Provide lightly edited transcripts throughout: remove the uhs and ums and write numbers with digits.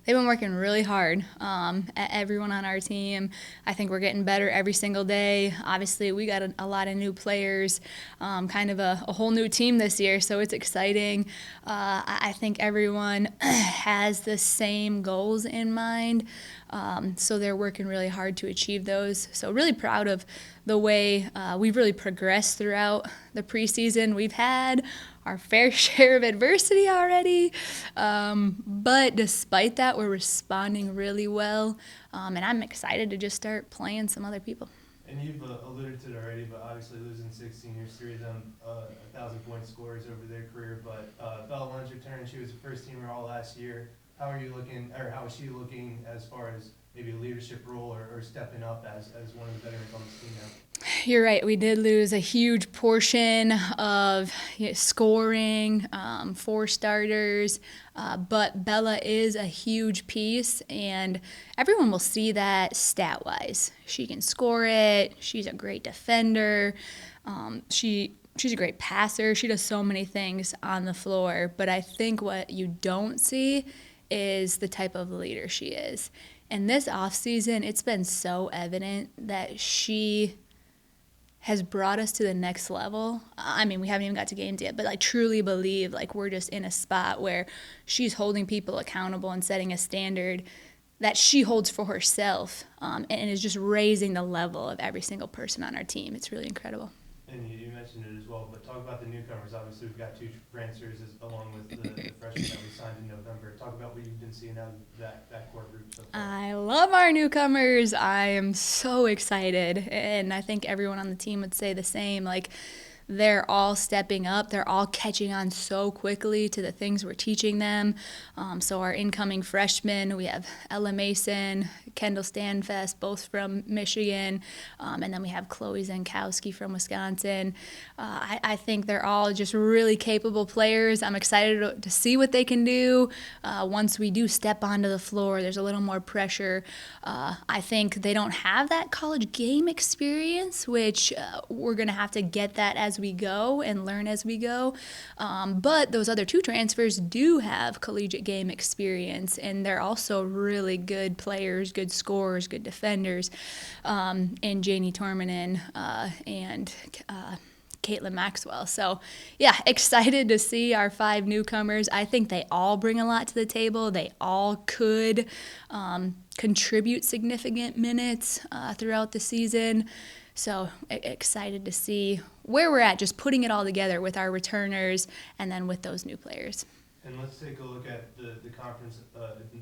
They've been working really hard. Everyone on our team, I think we're getting better every single day. Obviously, we got a lot of new players, kind of a whole new team this year, so it's exciting. I think everyone has the same goals in mind, so they're working really hard to achieve those. So really proud of the way we've really progressed throughout the preseason. We've had our fair share of adversity already, but despite that, we're responding really well, and I'm excited to just start playing some other people. And you've alluded to it already, but obviously losing 16 years, three of them 1,000-point scorers over their career. But Bella Lunch returned; she was a first-teamer all last year. How are you looking, or how is she looking as far as maybe a leadership role or stepping up as one of the veterans on this team now? You're right. We did lose a huge portion of scoring, four starters, but Bella is a huge piece, and everyone will see that stat wise. She can score it. She's a great defender. She's a great passer. She does so many things on the floor. But I think what you don't see is the type of leader she is. And this offseason, it's been so evident that she has brought us to the next level. I mean, we haven't even got to games yet, but I truly believe like we're just in a spot where she's holding people accountable and setting a standard that she holds for herself, and is just raising the level of every single person on our team. It's really incredible. And you mentioned it as well, but talk about the newcomers. Obviously, we've got two transfers along with the freshmen that we signed in November. Talk about what you've been seeing out of that core group so far. I love our newcomers. I am so excited, and I think everyone on the team would say the same. Like, they're all stepping up. They're all catching on so quickly to the things we're teaching them. So our incoming freshmen, we have Ella Mason, Kendall Stanfest, both from Michigan, and then we have Chloe Zankowski from Wisconsin. I think they're all just really capable players. I'm excited to see what they can do once we do step onto the floor. There's a little more pressure. I think they don't have that college game experience, which we're going to have to get that as we go and learn as we go. But those other two transfers do have collegiate game experience, and they're also really good players, good scorers, good defenders, and Janie Tormanen and Caitlin Maxwell. So, yeah, excited to see our five newcomers. I think they all bring a lot to the table. They all could contribute significant minutes throughout the season. So excited to see where we're at, just putting it all together with our returners and then with those new players. And let's take a look at the conference,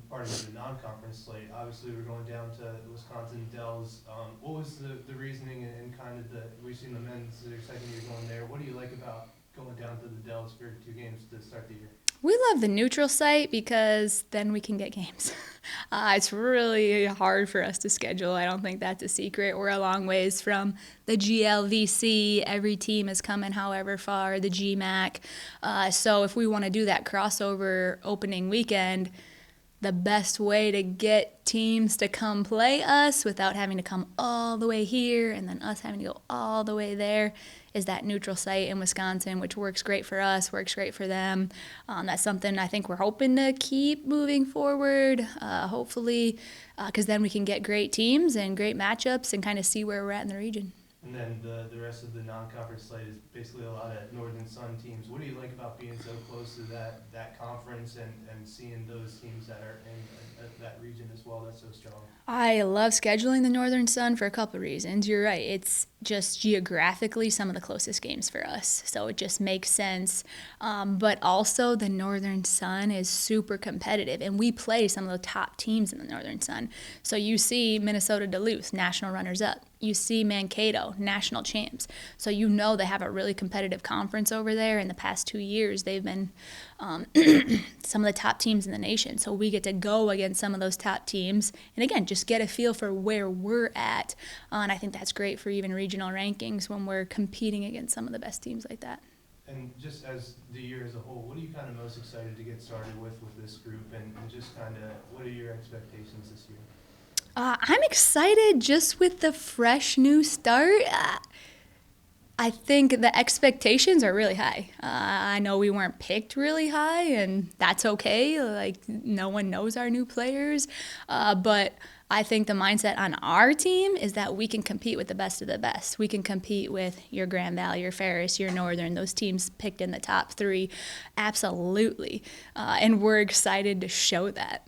part of the non-conference slate. Obviously, we're going down to Wisconsin Dells. What was the reasoning and kind of we've seen the men's their second year going there. What do you like about going down to the Dells for 2 games to start the year? We love the neutral site because then we can get games. It's really hard for us to schedule. I don't think that's a secret. We're a long ways from the GLVC. Every team is coming however far, the GMAC. So if we want to do that crossover opening weekend, the best way to get teams to come play us without having to come all the way here and then us having to go all the way there is that neutral site in Wisconsin, which works great for us, works great for them. That's something I think we're hoping to keep moving forward, hopefully, because then we can get great teams and great matchups and kind of see where we're at in the region. And then the rest of the non-conference slate is basically a lot of Northern Sun teams. What do you like about being so close to that conference and seeing those teams that are in that region as well that's so strong? I love scheduling the Northern Sun for a couple of reasons. You're right. It's just geographically some of the closest games for us. So it just makes sense. But also, the Northern Sun is super competitive, and we play some of the top teams in the Northern Sun. So you see Minnesota Duluth, national runners up. You see Mankato, national champs. So you know they have a really competitive conference over there. In the past 2 years, they've been some of the top teams in the nation. So we get to go against some of those top teams. And again, just get a feel for where we're at. And I think that's great for even regional rankings when we're competing against some of the best teams like that. And just as the year as a whole, what are you kind of most excited to get started with this group? And just kind of what are your expectations this year? I'm excited just with the fresh new start. I think the expectations are really high. I know we weren't picked really high, and that's okay. Like, no one knows our new players. But I think the mindset on our team is that we can compete with the best of the best. We can compete with your Grand Valley, your Ferris, your Northern, those teams picked in the top three. Absolutely. And we're excited to show that.